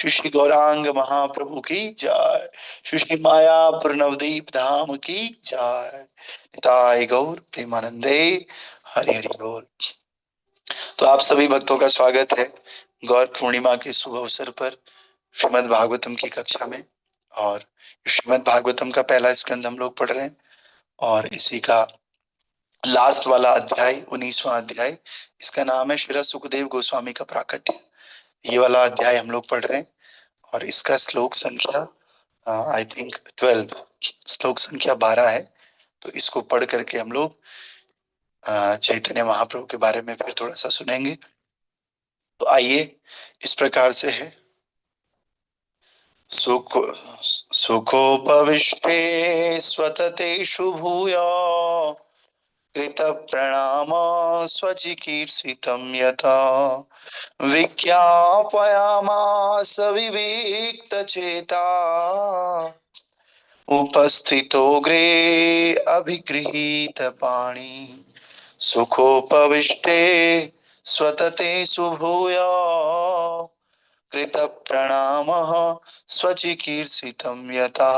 श्री श्री गौरांग महाप्रभु की जय। श्री श्री मायापुर नवदीप धाम की जय। निताय गौर प्रेमानंदे। हरि हरि बोल। तो आप सभी भक्तों का स्वागत है गौर पूर्णिमा के शुभ अवसर पर श्रीमद् भागवतम की कक्षा में। और श्रीमद् भागवतम का पहला स्कंद हम लोग पढ़ रहे हैं और इसी का लास्ट वाला अध्याय 19वां अध्याय, इसका नाम है श्री सुखदेव गोस्वामी का प्राकट्य। ये वाला अध्याय हम लोग पढ़ रहे हैं और इसका श्लोक संख्या आई थिंक 12, श्लोक संख्या 12 है। तो इसको पढ़ करके हम लोग चैतन्य महाप्रभु के बारे में फिर थोड़ा सा सुनेंगे। तो आइए, इस प्रकार से है। सुखोपविष्टे स्वततेषु भूयो कृत प्रणाम स्वचिकीर्षितं यथा विज्ञापयामास विविक्त चेता उपस्थितोऽग्रे अभिगृहीत पाणि सुखोपविष्टे स्वततेषु भूयो कृत प्रणामः स्वचिकीर्षितं यथा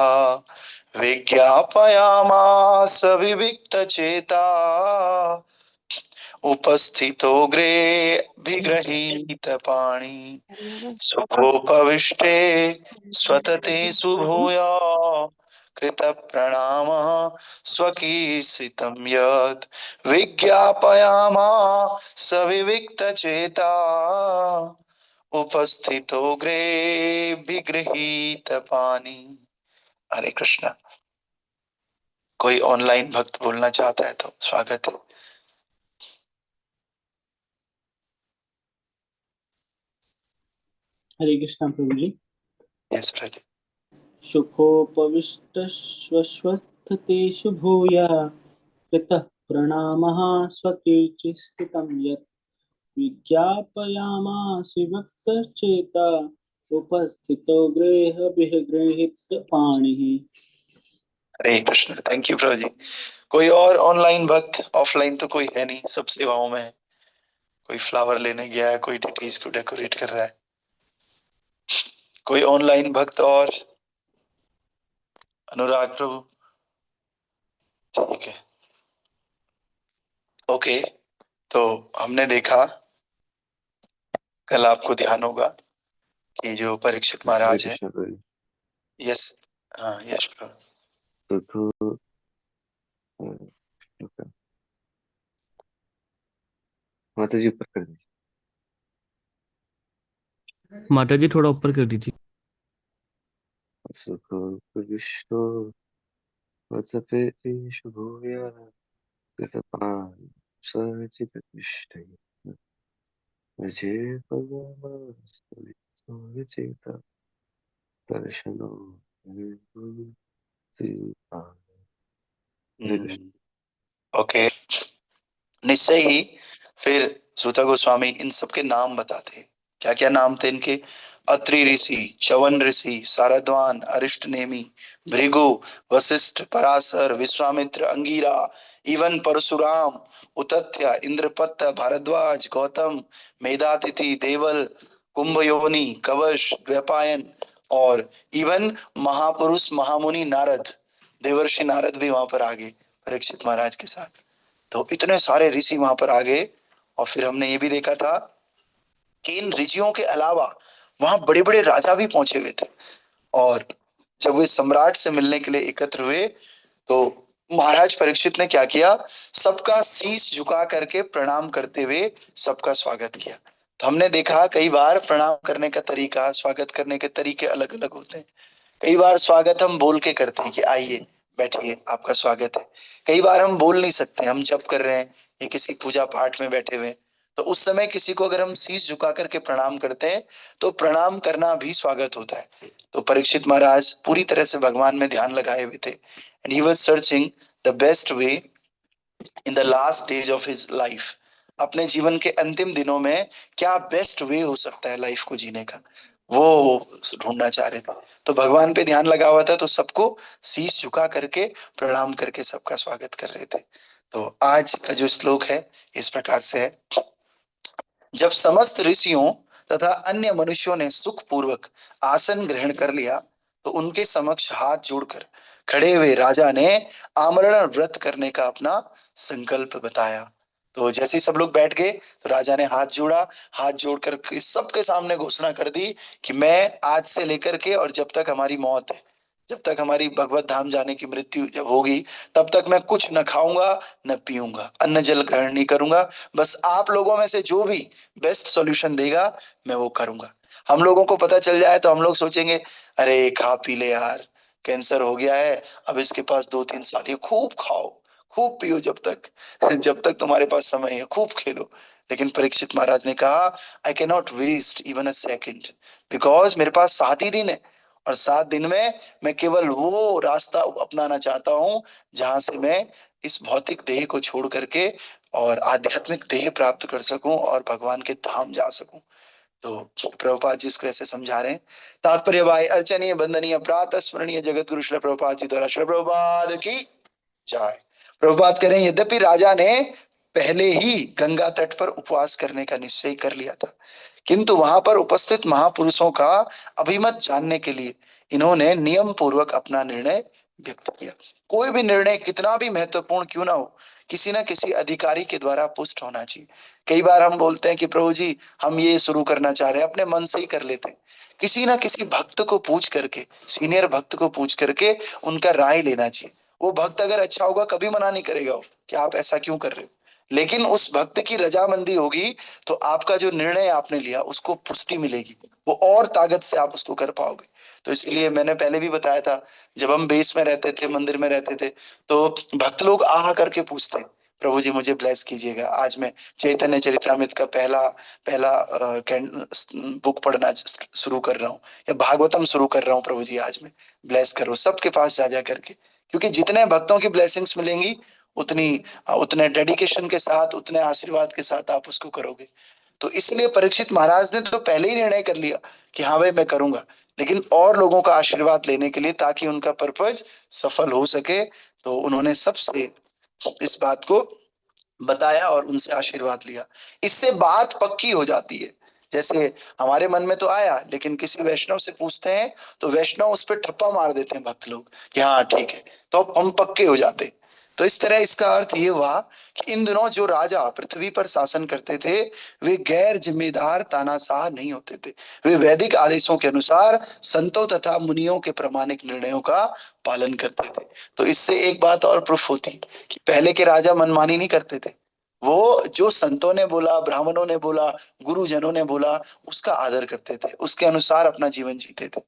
विज्ञापयामास विविक्त चेता उपस्थितोऽग्रे विगृहीत पाणि सुखोपविष्टे स्वततेषु भूयो कृत प्रणामः स्वकीर्षितं यत् विज्ञापयामास विविक्त चेता उपस्थितोऽग्रे विगृहीत पाणि। हरे कृष्णा। कोई ऑनलाइन भक्त बोलना चाहता है तो स्वागत है। हरे कृष्णा प्रभु जी। यस प्रभु। सुखोपविष्टस्वस्थतेषु भूया कृतः प्रणामः स्वकीर्तिस्थितं यत् विज्ञापयामास विविक्तचेता उपस्थितो गृहीत पाणिः। हरे कृष्ण। थैंक यू प्रभु जी। कोई और ऑनलाइन भक्त? ऑफलाइन तो कोई है नहीं, सब सेवाओं में है। कोई फ्लावर लेने गया है, कोई डिटीज को डेकोरेट कर रहा है। कोई ऑनलाइन भक्त? और अनुराग प्रभु? ठीक है, ओके। तो हमने देखा, कल आपको ध्यान होगा कि जो परीक्षित महाराज है, यस, हाँ यश प्रभु, माता जी ऊपर कर दीजिए। माता जी थोड़ा ऊपर कर दीजिए। सुखोपविष्टो स्वततेषु भूया कृतपान् स्वचिकीर्षितं विचेता दर्शनो ओके। निश्चय ही फिर सूता गोस्वामी इन सबके नाम बताते हैं। क्या क्या नाम थे इनके? अत्रि ऋषि, च्यवन ऋषि, सारद्वान, अरिष्टनेमि, भृगु, वशिष्ठ, पराशर, विश्वामित्र, अंगिरा, इवन परशुराम, उतथ्य, इंद्रपत्त, भारद्वाज, गौतम, मेधातिथि, देवल, कुंभयोनि, कवश, द्वैपायन और इवन महापुरुष महामुनि नारद, देवर्षि नारद भी वहां पर आ गए परीक्षित महाराज के साथ। तो इतने सारे ऋषि वहां पर आ गए। और फिर हमने ये भी देखा था कि इन ऋषियों के अलावा वहां बड़े बड़े राजा भी पहुंचे हुए थे। और जब वे सम्राट से मिलने के लिए एकत्र हुए तो महाराज परीक्षित ने क्या किया? सबका शीश झुका करके प्रणाम करते हुए सबका स्वागत किया। तो हमने देखा कई बार प्रणाम करने का तरीका, स्वागत करने के तरीके अलग अलग होते हैं। कई बार स्वागत हम बोल के करते हैं कि आइए बैठिए, आपका स्वागत है। कई बार हम बोल नहीं सकते, हम जप कर रहे हैं या किसी पूजा पाठ में बैठे हुए, तो उस समय किसी को अगर हम शीश झुका करके प्रणाम करते हैं तो प्रणाम करना भी स्वागत होता है। तो परीक्षित महाराज पूरी तरह से भगवान में ध्यान लगाए हुए थे and he was searching the best way in the last stage of his life. अपने जीवन के अंतिम दिनों में क्या बेस्ट वे हो सकता है लाइफ को जीने का, वो ढूंढना चाह रहे थे। तो भगवान पे ध्यान लगा हुआ था, तो सबको शीश झुका करके प्रणाम करके सबका स्वागत कर रहे थे। तो आज का जो श्लोक है इस प्रकार से है। जब समस्त ऋषियों तथा अन्य मनुष्यों ने सुख पूर्वक आसन ग्रहण कर लिया तो उनके समक्ष हाथ जोड़कर खड़े हुए राजा ने आमरण व्रत करने का अपना संकल्प बताया। तो जैसे ही सब लोग बैठ गए तो राजा ने हाथ जोड़ा, हाथ जोड़कर सबके सामने घोषणा कर दी कि मैं आज से लेकर के और जब तक हमारी मौत है, जब तक हमारी भगवत धाम जाने की मृत्यु जब होगी, तब तक मैं कुछ न खाऊंगा न पीऊंगा, अन्न जल ग्रहण नहीं करूंगा। बस आप लोगों में से जो भी बेस्ट सॉल्यूशन देगा मैं वो करूंगा। हम लोगों को पता चल जाए तो हम लोग सोचेंगे अरे खा पी ले यार, कैंसर हो गया है, अब इसके पास 2-3 साल, ये खूब खाओ खूब पियो, जब तक तुम्हारे पास समय है खूब खेलो। लेकिन परीक्षित महाराज ने कहा I can not waste even a second, because मेरे पास 7 ही दिन है और 7 दिन में मैं केवल वो रास्ता अपनाना चाहता हूं जहां से मैं इस भौतिक देह को छोड़ करके और आध्यात्मिक देह प्राप्त कर सकूं और भगवान के धाम जा सकूं। तो प्रभुपाद जी इसको ऐसे समझा रहे हैं। तात्पर्य भाई अर्चनीय वंदनीय प्रातः स्मरणीय जगत गुरु श्री प्रभुपाद जी द्वारा, श्री प्रभुपाद की जय। प्रभुपाद कह रहे हैं यद्यपि राजा ने पहले ही गंगा तट पर उपवास करने का निश्चय कर लिया था, किंतु वहां पर उपस्थित महापुरुषों का अभिमत जानने के लिए इन्होंने नियम पूर्वक अपना निर्णय व्यक्त किया। कोई भी निर्णय कितना भी महत्वपूर्ण क्यों ना हो, किसी ना किसी अधिकारी के द्वारा पुष्ट होना चाहिए। कई बार हम बोलते हैं कि प्रभु जी हम ये शुरू करना चाह रहे हैं, अपने मन से ही कर लेते हैं। किसी ना किसी भक्त को पूछ करके, सीनियर भक्त को पूछ करके उनका राय लेना चाहिए। वो भक्त अगर अच्छा होगा कभी मना नहीं करेगा वो कि आप ऐसा क्यों कर रहे हो, लेकिन उस भक्त की रजामंदी होगी तो आपका जो निर्णय आपने लिया उसको पुष्टि मिलेगी, वो और ताकत से आप उसको कर पाओगे। तो इसलिए मैंने पहले भी बताया था, जब हम बेस में रहते थे, मंदिर में रहते थे, तो भक्त लोग आ करके पूछते प्रभु जी मुझे ब्लेस कीजिएगा, आज मैं चैतन्य चरितमृत का पहला पहला बुक पढ़ना शुरू कर रहा हूँ या भागवतम शुरू कर रहा हूँ, प्रभु जी आज मैं ब्लेस करो। सबके पास जा जा करके, क्योंकि जितने भक्तों की ब्लेसिंग्स मिलेंगी उतनी उतने डेडिकेशन के साथ, उतने आशीर्वाद के साथ आप उसको करोगे। तो इसलिए परीक्षित महाराज ने तो पहले ही निर्णय कर लिया कि हाँ भाई मैं करूंगा, लेकिन और लोगों का आशीर्वाद लेने के लिए, ताकि उनका पर्पज सफल हो सके, तो उन्होंने सबसे इस बात को बताया और उनसे आशीर्वाद लिया। इससे बात पक्की हो जाती है। जैसे हमारे मन में तो आया, लेकिन किसी वैष्णव से पूछते हैं तो वैष्णव उस पर ठप्पा मार देते हैं भक्त लोग कि हाँ ठीक है, तो हम पक्के हो जाते। तो इस तरह इसका अर्थ ये हुआ कि इन दिनों जो राजा पृथ्वी पर शासन करते थे वे गैर जिम्मेदार तानाशाह नहीं होते थे। वे वैदिक आदेशों के अनुसार संतों तथा मुनियों के प्रामाणिक निर्णयों का पालन करते थे। तो इससे एक बात और प्रूफ होती कि पहले के राजा मनमानी नहीं करते थे। वो जो संतों ने बोला, ब्राह्मणों ने बोला, गुरुजनों ने बोला, उसका आदर करते थे, उसके अनुसार अपना जीवन जीते थे।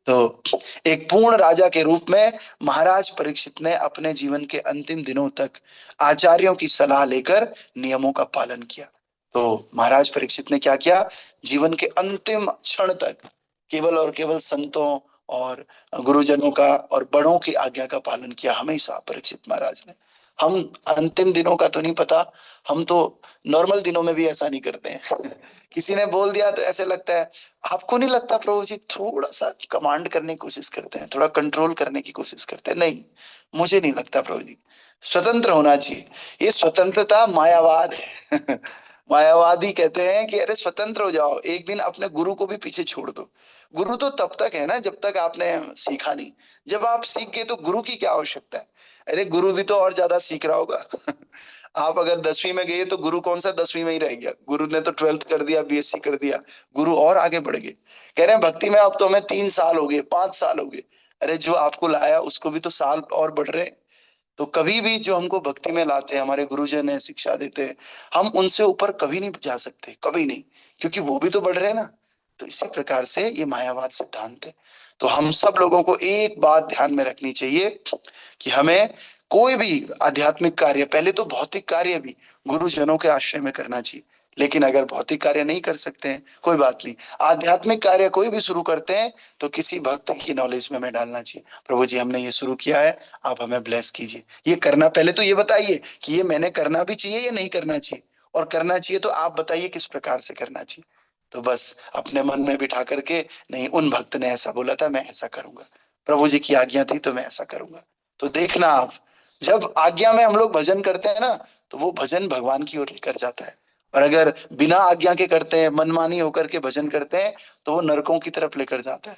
तो एक पूर्ण राजा के रूप में महाराज परीक्षित ने अपने जीवन के अंतिम दिनों तक आचार्यों की सलाह लेकर नियमों का पालन किया। तो महाराज परीक्षित ने क्या किया, जीवन के अंतिम क्षण तक केवल और केवल संतों और गुरुजनों का और बड़ों की आज्ञा का पालन किया हमेशा परीक्षित महाराज ने। हम अंतिम दिनों का तो नहीं पता, हम तो नॉर्मल दिनों में भी ऐसा नहीं करते हैं। किसी ने बोल दिया तो ऐसे लगता है, आपको नहीं लगता प्रभु जी थोड़ा सा कमांड करने की कोशिश करते हैं, थोड़ा कंट्रोल करने की कोशिश करते हैं? नहीं, मुझे नहीं लगता प्रभु जी, स्वतंत्र होना चाहिए। ये स्वतंत्रता मायावाद है। मायावादी कहते हैं कि अरे स्वतंत्र हो जाओ, एक दिन अपने गुरु को भी पीछे छोड़ दो। गुरु तो तब तक है ना जब तक आपने सीखा नहीं, जब आप सीख गए तो गुरु की क्या आवश्यकता है? अरे गुरु भी तो और ज्यादा सीख रहा होगा। आप अगर 10वीं में गए तो गुरु कौन सा 10वीं में ही रह गया, गुरु ने तो 12th कर दिया, बीएससी कर दिया, गुरु और आगे बढ़ गए। कह रहे हैं भक्ति में अब तो हमें 3 साल हो गए, 5 साल हो गए। अरे जो आपको लाया उसको भी तो साल और बढ़ रहे हैं। तो कभी भी जो हमको भक्ति में लाते हैं, हमारे गुरुजन है, शिक्षा देते हैं, हम उनसे ऊपर कभी नहीं जा सकते, कभी नहीं, क्योंकि वो भी तो बढ़ रहे हैं ना। तो इसी प्रकार से ये मायावाद सिद्धांत है। तो हम सब लोगों को एक बात ध्यान में रखनी चाहिए कि हमें कोई भी आध्यात्मिक कार्य, पहले तो भौतिक कार्य भी गुरुजनों के आश्रय में करना चाहिए, लेकिन अगर भौतिक कार्य नहीं कर सकते हैं कोई बात नहीं, आध्यात्मिक कार्य कोई भी शुरू करते हैं तो किसी भक्त की नॉलेज में हमें डालना चाहिए। प्रभु जी हमने ये शुरू किया है, आप हमें ब्लेस कीजिए, ये करना, पहले तो ये बताइए कि ये मैंने करना भी चाहिए या नहीं करना चाहिए, और करना चाहिए तो आप बताइए किस प्रकार से करना चाहिए। तो बस अपने मन में बिठा करके, नहीं उन भक्त ने ऐसा बोला था मैं ऐसा करूंगा, प्रभु जी की आज्ञा थी तो मैं ऐसा करूंगा। तो देखना आप, जब आज्ञा में हम लोग भजन करते हैं ना, तो वो भजन भगवान की ओर लेकर जाता है, और अगर बिना आज्ञा के करते हैं, मनमानी होकर के भजन करते हैं, तो वो नरकों की तरफ लेकर जाता है,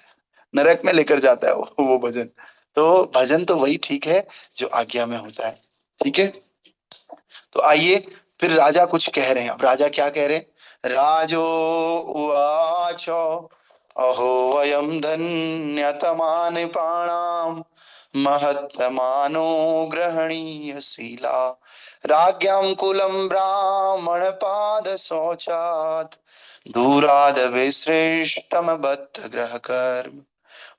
नरक में लेकर जाता है वो भजन। तो भजन तो वही ठीक है जो आज्ञा में होता है। ठीक है, तो आइए फिर राजा कुछ कह रहे हैं। अब राजा क्या कह रहे हैं? राजो उवाच अहो वयम धन्यतमानि प्राणाम महत्तमानो गृहणीय शीला राज्ञां कुलम ब्राह्मण पाद शौचात् दूराद विश्रेष्टम बद्ध ग्रह कर्म।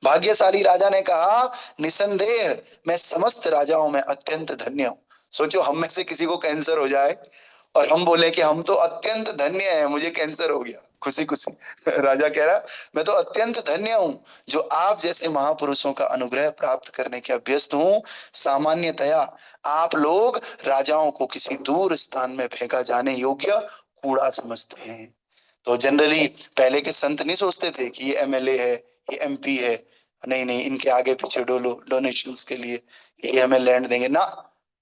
भाग्यशाली राजा ने कहा, निसंदेह मैं समस्त राजाओं में अत्यंत धन्य हूं। सोचो हम में से किसी को कैंसर हो जाए और हम बोले कि हम तो अत्यंत धन्य हैं, मुझे कैंसर हो गया, खुशी खुशी। राजा कह रहा, मैं तो अत्यंत धन्य हूं जो आप जैसे महापुरुषों का अनुग्रह प्राप्त करने के अभ्यस्त हूं। सामान्यतया आप लोग राजाओं को किसी दूर स्थान में फेंका जाने योग्य कूड़ा समझते हैं। तो जनरली पहले के संत नहीं सोचते थे कि ये एमएलए है, ये एमपी है, नहीं नहीं इनके आगे पीछे डोलो डोनेशंस के लिए, ये हमें लैंड देंगे ना।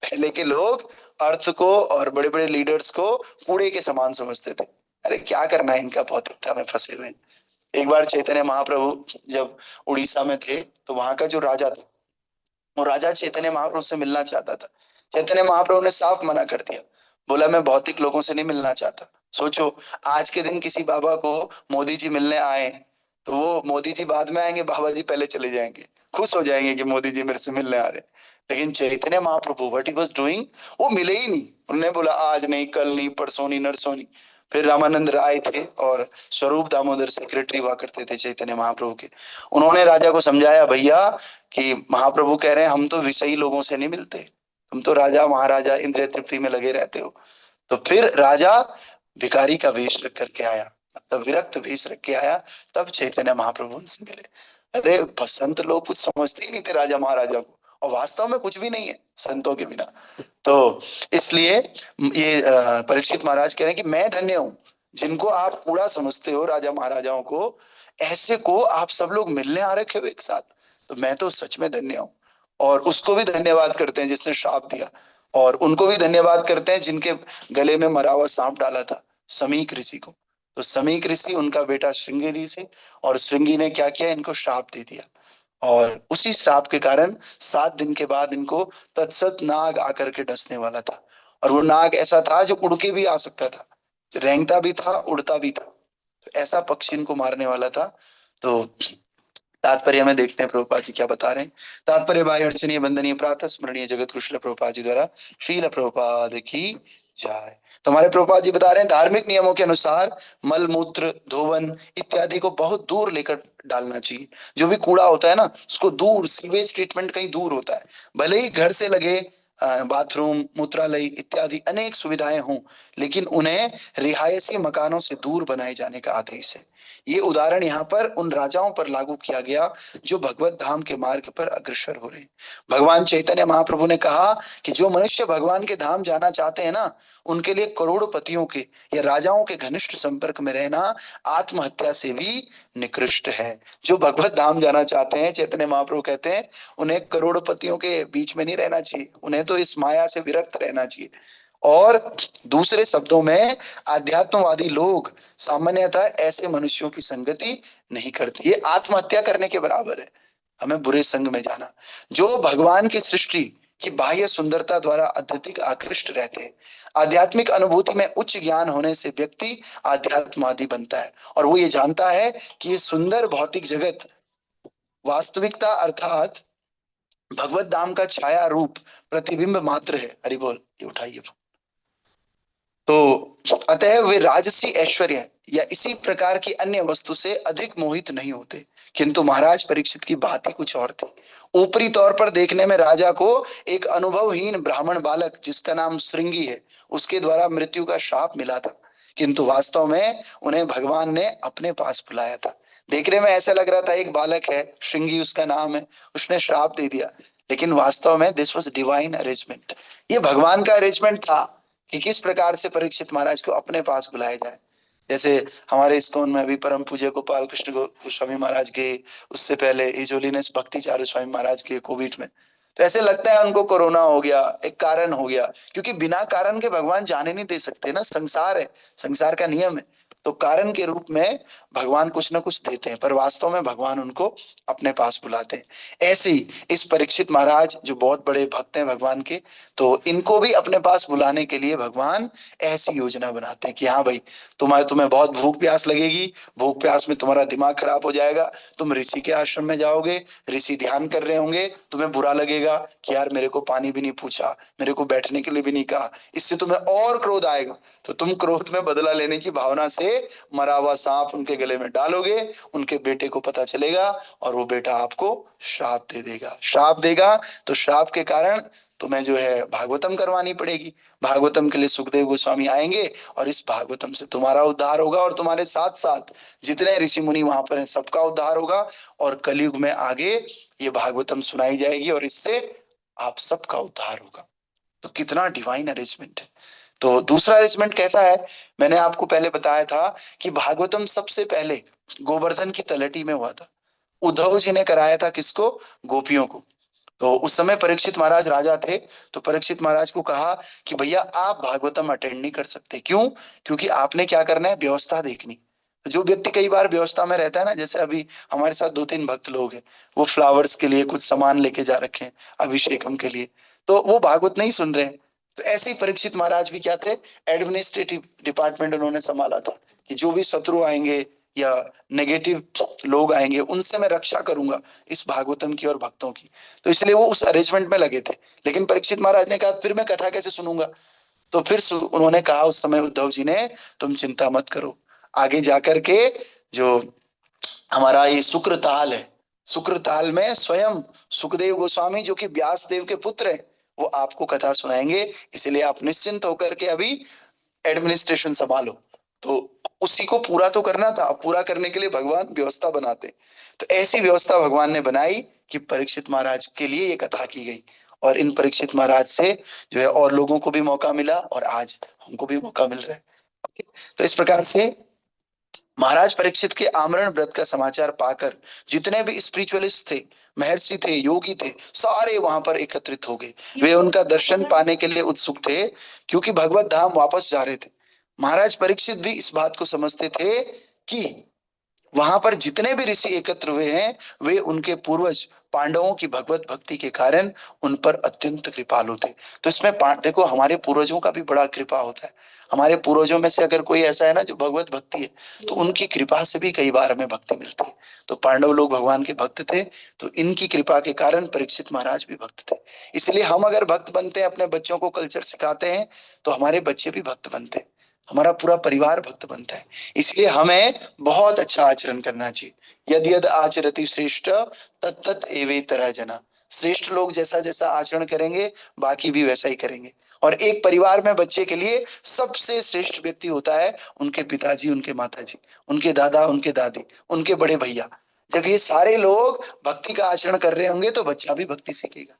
पहले के लोग अर्थ को और बड़े बड़े लीडर्स को कूड़े के समान समझते थे। अरे क्या करना है इनका, भौतिकता में फंसे हुए। एक बार चैतन्य महाप्रभु जब उड़ीसा में थे, तो वहां का जो राजा था, वो राजा चैतन्य महाप्रभु से मिलना चाहता था। चैतन्य महाप्रभु ने साफ मना कर दिया, बोला मैं भौतिक लोगों से नहीं मिलना चाहता। सोचो आज के दिन किसी बाबा को मोदी जी मिलने आए, तो वो मोदी जी बाद में आएंगे, बाबा जी पहले चले जाएंगे, खुश हो जाएंगे कि मोदी जी मेरे से मिलने आ रहे। लेकिन Chaitanya Mahaprabhu what he was doing, वो मिले ही नहीं। उन्होंने बोला आज नहीं, कल नहीं, परसों नहीं, नरसों नहीं। फिर रामानंद राय थे और स्वरूप दामोदर सेक्रेटरी हुआ करते थे चैतन्य महाप्रभु के। उन्होंने राजा को समझाया, भैया कि महाप्रभु कह रहे हैं हम तो विषयी लोगों से नहीं मिलते, तुम तो राजा महाराजा इंद्रिय तृप्ति में लगे रहते हो। तो फिर राजा भिखारी का वेश रख करके आया, मतलब विरक्त वेश रख के आया, तब चैतन्य महाप्रभु उनसे मिले। अरे संत लोग कुछ समझते ही नहीं थे राजा महाराजा को, और वास्तव में कुछ भी नहीं है संतों के बिना। तो इसलिए ये परीक्षित महाराज कह रहे हैं कि मैं धन्य हूं, जिनको आप कूड़ा समझते हो राजा महाराजाओं को, ऐसे को आप सब लोग मिलने आ रखे हो एक साथ। तो मैं तो सच में धन्य हूं। और उसको भी धन्यवाद करते हैं जिसने श्राप दिया, और उनको भी धन्यवाद करते हैं जिनके गले में मरा हुआ सांप डाला था, समीक ऋषि को। तो समीक ऋषि उनका बेटा श्रृंगी ऋषि, और श्रृंगी ने क्या किया, इनको श्राप दे दिया। और उसी श्राप के कारण 7 दिन के बाद इनको तत्सत नाग आकर के डसने वाला था। और वो नाग ऐसा था जो उड़ के भी आ सकता था, रेंगता भी था, उड़ता भी था। तो ऐसा पक्षी इनको मारने वाला था। तो तात्पर्य में देखते हैं प्रभुपाद जी क्या बता रहे हैं। तात्पर्य बाह्य अर्चनीय वंदनीय प्रातः स्मरणीय जगत कुशल प्रभुपाद जी द्वारा श्रील प्रभुपाद की जाए। तो हमारे प्रभुपाद जी बता रहे हैं धार्मिक नियमों के अनुसार मल मूत्र धोवन इत्यादि को बहुत दूर लेकर डालना चाहिए। जो भी कूड़ा होता है ना, उसको दूर, सीवेज ट्रीटमेंट कहीं दूर होता है। भले ही घर से लगे बाथरूम, मूत्रालय इत्यादि अनेक सुविधाएं हों, लेकिन उन्हें रिहायशी मकानों से दूर बनाए जाने का आदेश है। ये उदाहरण यहाँ पर उन राजाओं पर लागू किया गया जो भगवत धाम के मार्ग पर अग्रसर हो रहे। भगवान चैतन्य महाप्रभु ने कहा कि जो मनुष्य भगवान के धाम जाना चाहते हैं ना, उनके लिए करोड़पतियों के या राजाओं के घनिष्ठ संपर्क में रहना आत्महत्या से भी निकृष्ट है। जो भगवत धाम जाना चाहते हैं, चैतन्य महाप्रभु कहते हैं, उन्हें करोड़पतियों के बीच में नहीं रहना चाहिए, उन्हें तो इस माया से विरक्त रहना चाहिए। और दूसरे शब्दों में आध्यात्मवादी लोग सामान्यतः ऐसे मनुष्यों की संगति नहीं करते। ये आत्महत्या करने के बराबर है, हमें बुरे संग में जाना। जो भगवान की सृष्टि की बाह्य सुंदरता द्वारा अत्यधिक आकृष्ट रहते हैं, आध्यात्मिक अनुभूति में उच्च ज्ञान होने से व्यक्ति आध्यात्मवादी बनता है, और वो ये जानता है कि ये सुंदर भौतिक जगत वास्तविकता अर्थात भगवत धाम का छाया रूप प्रतिबिंब मात्र है। हरि बोल, ये उठाइए। तो अतः वे राजसी ऐश्वर्य या इसी प्रकार की अन्य वस्तु से अधिक मोहित नहीं होते। किंतु महाराज परीक्षित की बात ही कुछ और थी। ऊपरी तौर पर देखने में राजा को एक अनुभवहीन ब्राह्मण बालक जिसका नाम श्रृंगी है, उसके द्वारा मृत्यु का श्राप मिला था, किंतु वास्तव में उन्हें भगवान ने अपने पास बुलाया था। देखने में ऐसा लग रहा था एक बालक है, श्रृंगी उसका नाम है, उसने श्राप दे दिया, लेकिन वास्तव में दिस वाज डिवाइन अरेंजमेंट। ये भगवान का अरेंजमेंट था कि किस प्रकार से परीक्षित महाराज को अपने पास बुलाया जाए। जैसे हमारे इस्कॉन में अभी परम पूज्य गोपाल कृष्ण गोस्वामी महाराज के, उससे पहले हिज होलीनेस भक्ति चारू स्वामी महाराज के कोविड में, तो ऐसे लगता है उनको कोरोना हो गया, एक कारण हो गया, क्योंकि बिना कारण के भगवान जाने नहीं दे सकते ना, संसार है, संसार का नियम है। तो कारण के रूप में भगवान कुछ ना कुछ देते हैं, पर वास्तव में भगवान उनको अपने पास बुलाते हैं। ऐसे ही इस परीक्षित महाराज जो बहुत बड़े भक्त हैं भगवान के, तो इनको भी अपने पास बुलाने के लिए भगवान ऐसी योजना बनाते हैं कि हाँ भाई, तुम्हें बहुत भूख प्यास लगेगी, भूख प्यास में तुम्हारा दिमाग खराब हो जाएगा, तुम ऋषि के आश्रम में जाओगे, ऋषि ध्यान कर रहे होंगे, तुम्हें बुरा लगेगा कि यार मेरे को पानी भी नहीं पूछा, मेरे को बैठने के लिए भी नहीं कहा, इससे तुम्हें और क्रोध आएगा। तो तुम क्रोध में बदला लेने की भावना से मरा हुआ सांप उनके गले में डालोगे, उनके बेटे को पता चलेगा और वो बेटा आपको श्राप दे देगा, श्राप देगा। तो श्राप के कारण तुम्हें जो है भागवतम करवानी पड़ेगी। भागवतम के लिए सुखदेव गोस्वामी आएंगे और इस भागवतम से तुम्हारा उद्धार होगा और तुम्हारे साथ साथ जितने ऋषि मुनि वहां पर हैं सबका उद्धार होगा। और कलयुग में आगे ये भागवतम सुनाई जाएगी और इससे आप सबका उद्धार होगा। तो कितना डिवाइन अरेंजमेंट है। तो दूसरा अरेंजमेंट कैसा है, मैंने आपको पहले बताया था कि भागवतम सबसे पहले गोवर्धन की तलहटी में हुआ था। उद्धव जी ने कराया था किसको, गोपियों को। तो उस समय परीक्षित महाराज राजा थे, तो परीक्षित महाराज को कहा कि भैया आप भागवतम अटेंड नहीं कर सकते। क्यों? क्योंकि आपने क्या करना है, व्यवस्था देखनी। जो व्यक्ति कई बार व्यवस्था में रहता है ना, जैसे अभी हमारे साथ 2-3 भक्त लोग हैं, वो फ्लावर्स के लिए कुछ सामान लेके जा रखे हैं अभिषेकम के लिए, तो वो भागवत नहीं सुन रहे हैं। तो ऐसे ही परीक्षित महाराज भी क्या थे, एडमिनिस्ट्रेटिव डिपार्टमेंट उन्होंने संभाला था कि जो भी शत्रु आएंगे या नेगेटिव लोग आएंगे उनसे मैं रक्षा करूंगा इस भागवतम की और भक्तों की। तो इसलिए वो उस अरेंजमेंट में लगे थे। लेकिन परीक्षित महाराज ने कहा फिर मैं कथा कैसे सुनूंगा। तो फिर उन्होंने कहा उस समय उद्धव जी ने, तुम चिंता मत करो, आगे जाकर के जो हमारा ये शुक्रताल है, शुक्रताल में स्वयं सुखदेव गोस्वामी जो कि व्यास देव के पुत्र हैं, वो आपको कथा सुनाएंगे। इसलिए आप निश्चिंत होकर के अभी एडमिनिस्ट्रेशन संभालो। तो उसी को पूरा तो करना था, पूरा करने के लिए भगवान व्यवस्था बनाते। तो ऐसी व्यवस्था भगवान ने बनाई कि परीक्षित महाराज के लिए ये कथा की गई और इन परीक्षित महाराज से जो है और लोगों को भी मौका मिला और आज हमको भी मौका मिल रहा है। तो इस प्रकार से महाराज परीक्षित के आमरण व्रत का समाचार पाकर जितने भी स्पिरिचुअलिस्ट थे, महर्षि थे, योगी थे, सारे वहां पर एकत्रित हो गए। वे उनका दर्शन पाने के लिए उत्सुक थे क्योंकि भगवत धाम वापस जा रहे थे। महाराज परीक्षित भी इस बात को समझते थे कि वहां पर जितने भी ऋषि एकत्र हुए हैं वे उनके पूर्वज पांडवों की भगवत भक्ति के कारण उन पर अत्यंत कृपालु थे। तो इसमें देखो हमारे पूर्वजों का भी बड़ा कृपा होता है। हमारे पूर्वजों में से अगर कोई ऐसा है ना जो भगवत भक्ति है, तो उनकी कृपा से भी कई बार हमें भक्ति मिलती है। तो पांडव लोग भगवान के भक्त थे, तो इनकी कृपा के कारण परीक्षित महाराज भी भक्त थे। इसलिए हम अगर भक्त बनते हैं, अपने बच्चों को कल्चर सिखाते हैं, तो हमारे बच्चे भी भक्त बनते हैं, हमारा पूरा परिवार भक्त बनता है। इसलिए हमें बहुत अच्छा आचरण करना चाहिए। यद यद आचरति श्रेष्ठ तत्तत एवेतरः जना। श्रेष्ठ लोग जैसा जैसा आचरण करेंगे बाकी भी वैसा ही करेंगे। और एक परिवार में बच्चे के लिए सबसे श्रेष्ठ व्यक्ति होता है उनके पिताजी, उनके माताजी, उनके दादा, उनके दादी, उनके बड़े भैया। जब ये सारे लोग भक्ति का आचरण कर रहे होंगे तो बच्चा भी भक्ति सीखेगा।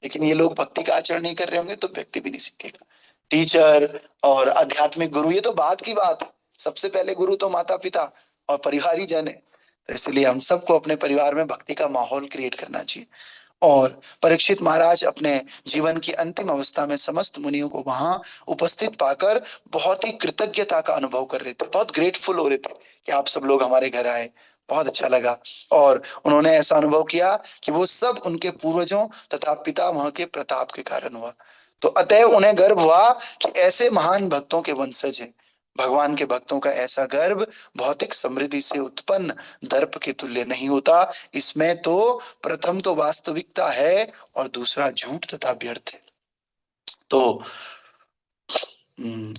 लेकिन ये लोग भक्ति का आचरण नहीं कर रहे होंगे तो व्यक्ति भी नहीं सीखेगा। टीचर और आध्यात्मिक गुरु ये तो बात की बात है, सबसे पहले गुरु तो माता पिता और परिवार ही जन है। तो इसलिए हम सबको अपने परिवार में भक्ति का माहौल क्रिएट करना चाहिए। और परीक्षित महाराज अपने जीवन की अंतिम अवस्था में समस्त मुनियों को वहां उपस्थित पाकर बहुत ही कृतज्ञता का अनुभव कर रहे थे, बहुत ग्रेटफुल हो रहे थे कि आप सब लोग हमारे घर आए, बहुत अच्छा लगा। और उन्होंने ऐसा अनुभव किया कि वो सब उनके पूर्वजों तथा पितामह के प्रताप के कारण हुआ। तो अतएव उन्हें गर्व हुआ कि ऐसे महान भक्तों के वंशज हैं। भगवान के भक्तों का ऐसा गर्व भौतिक समृद्धि से उत्पन्न दर्प के तुल्य नहीं होता। इसमें तो प्रथम तो वास्तविकता है और दूसरा झूठ तथा व्यर्थ है। तो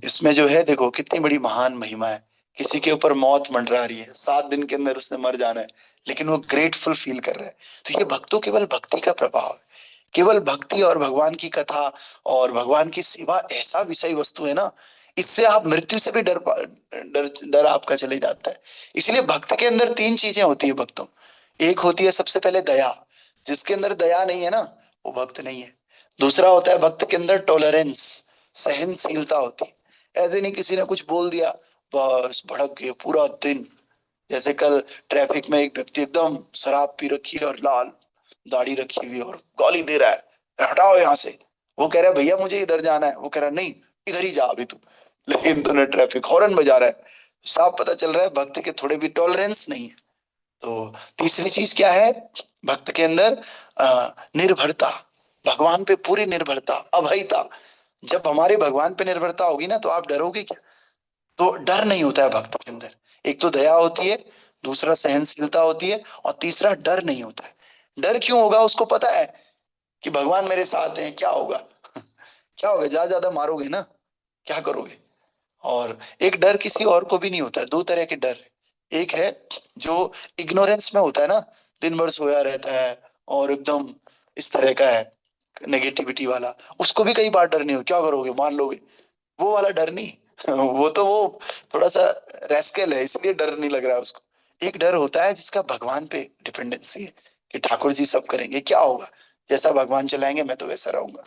इसमें जो है देखो कितनी बड़ी महान महिमा है। किसी के ऊपर मौत मंडरा रही है, 7 दिन के अंदर उसने मर जाना है, लेकिन वो ग्रेटफुल फील कर रहा है। तो ये भक्तों केवल भक्ति का प्रभाव है। केवल भक्ति और भगवान की कथा और भगवान की सेवा ऐसा विषय वस्तु है ना, इससे आप मृत्यु से भी डर आपका चले जाता है। इसलिए भक्त के अंदर 3 चीजें होती है भक्तों। एक होती है सबसे पहले दया, जिसके अंदर दया नहीं है ना वो भक्त नहीं है। दूसरा होता है भक्त के अंदर टॉलरेंस, सहनशीलता होती है। ऐसे नहीं किसी ने कुछ बोल दिया बस भड़क गए पूरा दिन। जैसे कल ट्रैफिक में एक व्यक्ति एकदम शराब पी रखी है और लाल दाढ़ी रखी हुई और गाली दे रहा है, हटाओ यहाँ से। वो कह रहा है भैया मुझे इधर जाना है, वो कह रहा है नहीं इधर ही जा अभी तू, लेकिन तूने ट्रैफिक हॉर्न बजा रहा है। साफ पता चल रहा है भक्त के थोड़े भी टॉलरेंस नहीं है। तो तीसरी चीज क्या है भक्त के अंदर? निर्भरता, भगवान पे पूरी निर्भरता, अभयता। जब हमारे भगवान पे निर्भरता होगी ना तो आप डरोगे क्या? तो डर नहीं होता है भक्त के अंदर। एक तो दया होती है, दूसरा सहनशीलता होती है, और तीसरा डर नहीं होता है। डर क्यों होगा? उसको पता है कि भगवान मेरे साथ हैं, क्या होगा क्या होगा, ज्यादा ज्यादा मारोगे ना, क्या करोगे? और एक डर किसी और को भी नहीं होता है। दो तरह के डर है। एक है जो इग्नोरेंस में होता है ना, दिन भर सोया रहता है और एकदम इस तरह का है, नेगेटिविटी वाला, उसको भी कई बार डर नहीं हो, क्या करोगे, मान लोगे, वो वाला डर नहीं वो तो वो थोड़ा सा रेस्केल है, इसलिए डर नहीं लग रहा है उसको। एक डर होता है जिसका भगवान पे डिपेंडेंसी है कि ठाकुर जी सब करेंगे, क्या होगा, जैसा भगवान चलाएंगे मैं तो वैसा रहूंगा।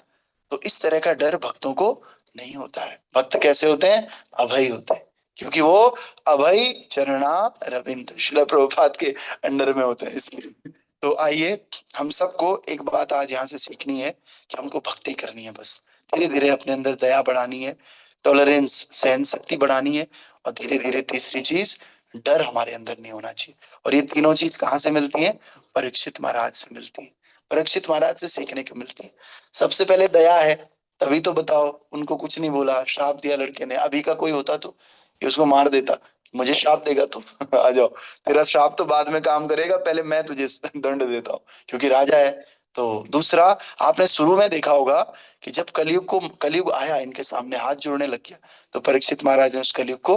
तो इस तरह का डर भक्तों को नहीं होता है। भक्त कैसे होते हैं? अभय होते हैं, क्योंकि वो अभय चरणा रविंद्र श्रील प्रभुपाद के अंडर में होते हैं, इसलिए। तो आइए, हम सबको एक बात आज यहाँ से सीखनी है कि हमको भक्ति करनी है बस। धीरे धीरे अपने अंदर दया बढ़ानी है, टॉलरेंस सहन शक्ति बढ़ानी है, और धीरे धीरे तीसरी चीज, डर हमारे अंदर नहीं होना चाहिए। और ये तीनों चीज कहाँ से मिलती है? परीक्षित महाराज से मिलती है, परीक्षित महाराज से सीखने को मिलती है। सबसे पहले दया है, तभी तो बताओ उनको कुछ नहीं बोला, श्राप दिया लड़के ने। अभी का कोई होता तो ये उसको मार देता, मुझे श्राप देगा तू आ जाओ, तेरा श्राप तो बाद में काम करेगा, पहले मैं तुझे दंड देता हूँ, क्योंकि राजा है। तो दूसरा, आपने शुरू में देखा होगा कि जब कलयुग आया, इनके सामने हाथ जोड़ने लग गया, तो परीक्षित महाराज ने उस कलयुग को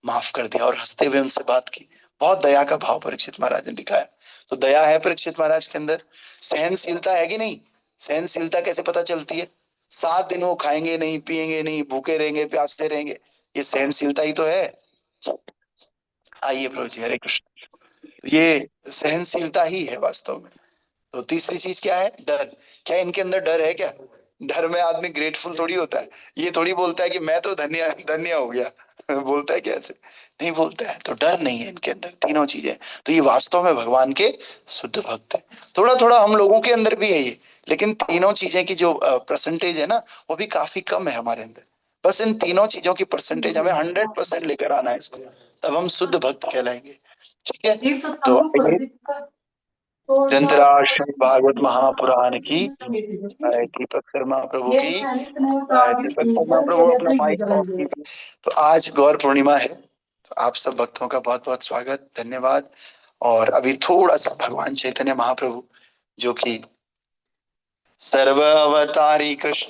माफ कर दिया और हंसते हुए उनसे बात की। बहुत दया का भाव परीक्षित महाराज ने दिखाया। तो दया है परीक्षित महाराज के अंदर। सहनशीलता है कि नहीं? सहनशीलता कैसे पता चलती है? 7 दिन वो खाएंगे नहीं, पिएंगे नहीं, भूखे रहेंगे, प्यासे रहेंगे, ये सहनशीलता ही तो है। आइए प्रभु जी, हरे कृष्ण। तो ये सहनशीलता ही है वास्तव में। तो तीसरी चीज क्या है? डर। क्या इनके अंदर डर है क्या? डर में आदमी ग्रेटफुल थोड़ी होता है, ये थोड़ी बोलता है कि मैं तो धन्य धन्य हो गया बोलता है क्या ऐसे? नहीं बोलता है। तो डर नहीं है इनके अंदर, तीनों चीजें। तो ये वास्तव में भगवान के शुद्ध भक्त है। थोड़ा थोड़ा हम लोगों के अंदर भी है ये, लेकिन तीनों चीजें की जो परसेंटेज है ना, वो भी काफी कम है हमारे अंदर। बस इन तीनों चीजों की परसेंटेज हमें 100% लेकर आना है इसको, तब हम शुद्ध भक्त कहलाएंगे। ठीक है, तो ग्रंथराज श्रीमद् भागवत महापुराण की जय। दीपक शर्मा प्रभु की जय। दीपक शर्मा प्रभु अपना माइक ऑफ कीजिए। तो आज गौर पूर्णिमा है, तो आप सब भक्तों का बहुत बहुत स्वागत, धन्यवाद। और अभी थोड़ा सा भगवान चैतन्य महाप्रभु, जो कि सर्व अवतारी कृष्ण